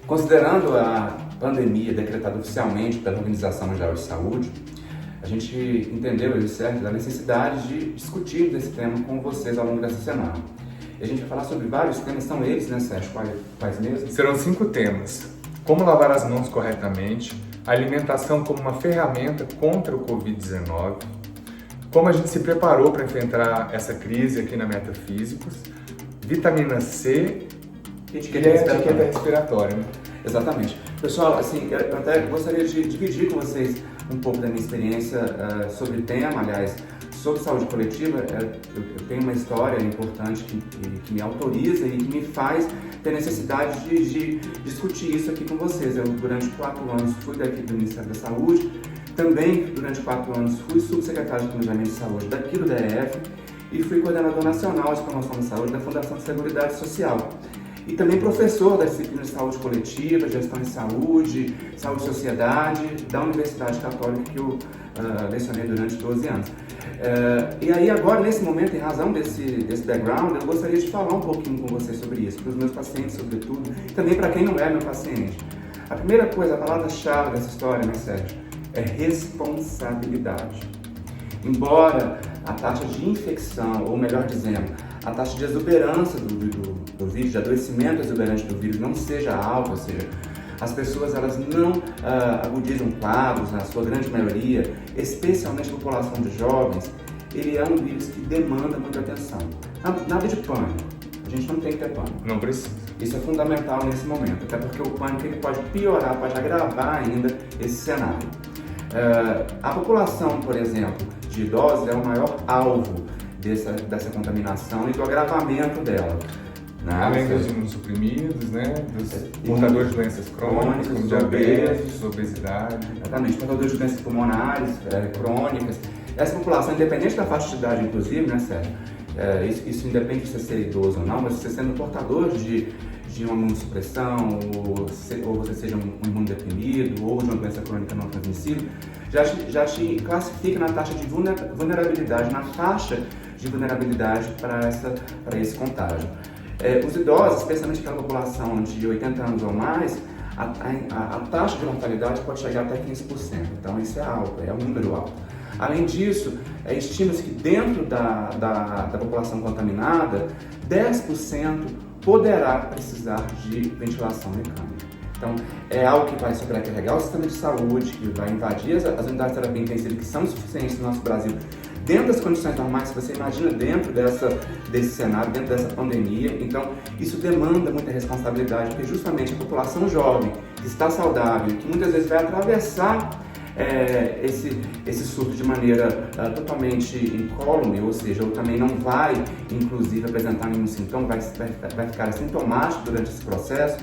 Considerando a pandemia decretada oficialmente pela Organização Mundial de Saúde, a gente entendeu, eu e o Sérgio, da necessidade de discutir esse tema com vocês ao longo dessa semana. E a gente vai falar sobre vários temas, são eles, né, Sérgio? Quais mesmo? Serão 5 temas. Como lavar as mãos corretamente, a alimentação como uma ferramenta contra o Covid-19, como a gente se preparou para enfrentar essa crise aqui na Metafísicos, vitamina C e a etiqueta respiratória. Né? Exatamente. Pessoal, assim, eu até gostaria de dividir com vocês um pouco da minha experiência sobre o tema, aliás, sobre saúde coletiva. Eu tenho uma história importante que me autoriza e que me faz ter necessidade de discutir isso aqui com vocês. Eu, durante 4 anos, fui daqui do Ministério da Saúde, também, durante 4 anos, fui subsecretário de Planejamento de Saúde daqui do DF e fui coordenador nacional de promoção de saúde da Fundação de Seguridade Social. E também professor da disciplina de saúde coletiva, gestão de saúde, saúde e sociedade, da Universidade Católica que eu lecionei durante 12 anos. E aí agora, nesse momento, em razão desse background, eu gostaria de falar um pouquinho com vocês sobre isso, para os meus pacientes, sobretudo, e também para quem não é meu paciente. A primeira coisa, a palavra-chave dessa história, né, Sérgio, é responsabilidade. Embora a taxa de infecção, ou melhor dizendo, a taxa de exuberância do vírus, de adoecimento exuberante do vírus não seja alta, ou seja, as pessoas elas não agudizam quadros, na sua grande maioria, especialmente a população de jovens, ele é um vírus que demanda muita atenção. Nada de pânico, a gente não tem que ter pânico. Não precisa. Isso é fundamental nesse momento, até porque o pânico ele pode piorar, pode agravar ainda esse cenário. A população, por exemplo, de idosos é o maior alvo dessa contaminação e do agravamento dela. Além dos imunossuprimidos, né? Dos portadores de doenças crônicas, como diabetes, obesidade. Exatamente, portadores de doenças pulmonares, crônicas. Essa população, independente da faixa de idade, inclusive, né, Sérgio? Isso independe de você ser idoso ou não, mas você sendo portador de uma imunossupressão, ou você seja um imunodeprimido, ou de uma doença crônica não transmissível, já te classifica na taxa de vulnerabilidade, na faixa de vulnerabilidade para esse contágio. Os idosos, especialmente aquela população de 80 anos ou mais, a taxa de mortalidade pode chegar até 15%, então isso é alto, é um número alto. Além disso, estima-se que dentro da população contaminada, 10% poderá precisar de ventilação mecânica. Então, é algo que vai sobrecarregar o sistema de saúde, que vai invadir as unidades de terapia intensiva que são suficientes no nosso Brasil. Dentro das condições normais, se você imagina dentro desse cenário, dentro dessa pandemia, então isso demanda muita responsabilidade, porque justamente a população jovem, que está saudável, que muitas vezes vai atravessar esse surto de maneira totalmente incólume, ou seja, ou também não vai, inclusive, apresentar nenhum sintoma, vai ficar assintomático durante esse processo,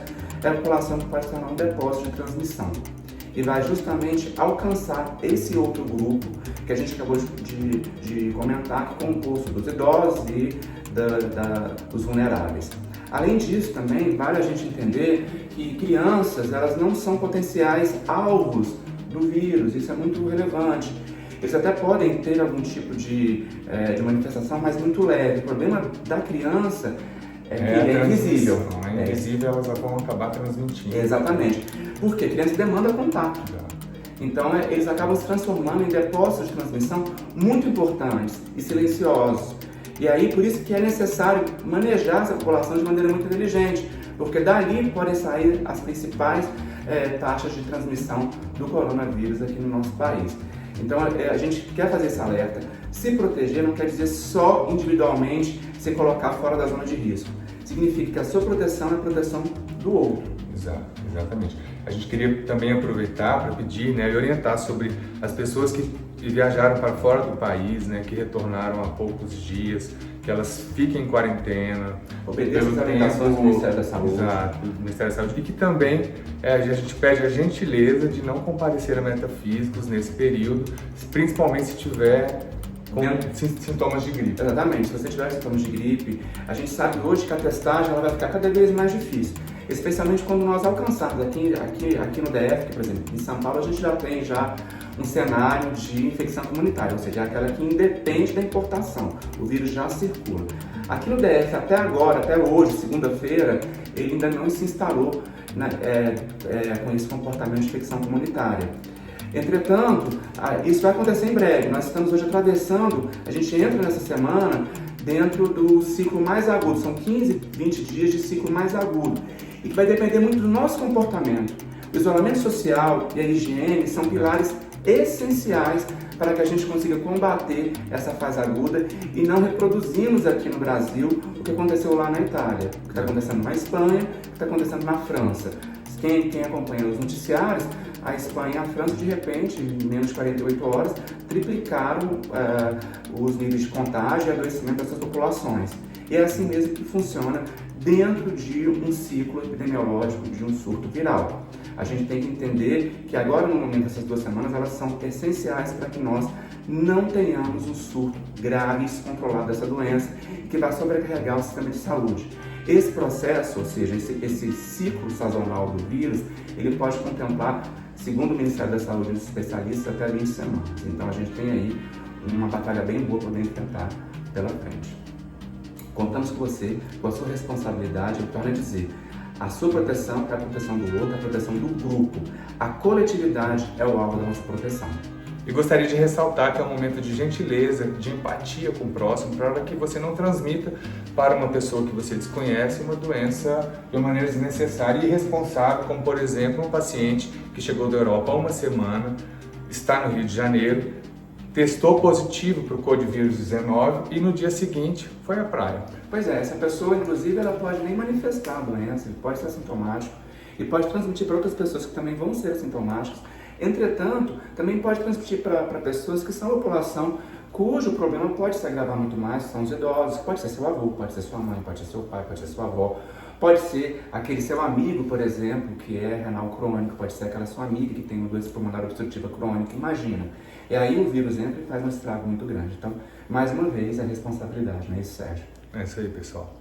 é a população que pode se tornar um depósito de transmissão. E vai justamente alcançar esse outro grupo que a gente acabou de comentar, que é composto dos idosos e dos vulneráveis. Além disso, também vale a gente entender que crianças elas não são potenciais alvos do vírus, isso é muito relevante. Eles até podem ter algum tipo de manifestação, mas muito leve. O problema da criança é que é invisível. É invisível, elas vão acabar transmitindo. Exatamente. Porque a criança demanda contato. Então, eles acabam se transformando em depósitos de transmissão muito importantes e silenciosos. E aí, por isso que é necessário manejar essa população de maneira muito inteligente, porque dali podem sair as principais taxas de transmissão do coronavírus aqui no nosso país. Então, a gente quer fazer esse alerta. Se proteger não quer dizer só individualmente se colocar fora da zona de risco. Significa que a sua proteção é a proteção do outro. Exatamente. A gente queria também aproveitar para pedir, né, e orientar sobre as pessoas que viajaram para fora do país, né, que retornaram há poucos dias, que elas fiquem em quarentena. Obedeçam as orientações do Ministério da Saúde. Exato, do Ministério da Saúde. E que também a gente pede a gentileza de não comparecer a Metafísicos nesse período, principalmente se tiver com sintomas de gripe. Exatamente, se você tiver sintomas de gripe, a gente sabe hoje que a testagem ela vai ficar cada vez mais difícil, especialmente quando nós alcançarmos aqui no DF, que, por exemplo, em São Paulo a gente já tem um cenário de infecção comunitária, ou seja, aquela que independe da importação, o vírus já circula. Aqui no DF, até agora, até hoje, segunda-feira, ele ainda não se instalou com esse comportamento de infecção comunitária. Entretanto, isso vai acontecer em breve. Nós estamos hoje atravessando, a gente entra nessa semana dentro do ciclo mais agudo, são 15, 20 dias de ciclo mais agudo, e que vai depender muito do nosso comportamento. O isolamento social e a higiene são pilares essenciais para que a gente consiga combater essa fase aguda e não reproduzirmos aqui no Brasil o que aconteceu lá na Itália, o que está acontecendo na Espanha, o que está acontecendo na França. Quem acompanha os noticiários, a Espanha e a França, de repente, em menos de 48 horas, triplicaram os níveis de contágio e adoecimento dessas populações. E é assim mesmo que funciona dentro de um ciclo epidemiológico, de um surto viral. A gente tem que entender que agora, no momento dessas 2 semanas, elas são essenciais para que nós não tenhamos um surto grave e descontrolado dessa doença que vai sobrecarregar o sistema de saúde. Esse processo, ou seja, esse ciclo sazonal do vírus, ele pode contemplar, segundo o Ministério da Saúde e os especialistas, até 20 semanas. Então a gente tem aí uma batalha bem boa para enfrentar pela frente. Contamos com você, com a sua responsabilidade, eu torno a dizer, a sua proteção é a proteção do outro, é a proteção do grupo. A coletividade é o alvo da nossa proteção. E gostaria de ressaltar que é um momento de gentileza, de empatia com o próximo, para que você não transmita para uma pessoa que você desconhece uma doença de uma maneira desnecessária e irresponsável, como por exemplo um paciente que chegou da Europa há uma semana, está no Rio de Janeiro, testou positivo para o Codivírus 19 e no dia seguinte foi à praia. Pois é, essa pessoa, inclusive, ela pode nem manifestar a doença, ele pode ser assintomático e pode transmitir para outras pessoas que também vão ser assintomáticas. Entretanto, também pode transmitir para pessoas que são população cujo problema pode se agravar muito mais, são os idosos, pode ser seu avô, pode ser sua mãe, pode ser seu pai, pode ser sua avó, pode ser aquele seu amigo, por exemplo, que é renal crônico, pode ser aquela sua amiga que tem uma doença pulmonar obstrutiva crônica, imagina. E aí o vírus entra e faz um estrago muito grande. Então, mais uma vez, a responsabilidade, não é isso, Sérgio? É isso aí, pessoal.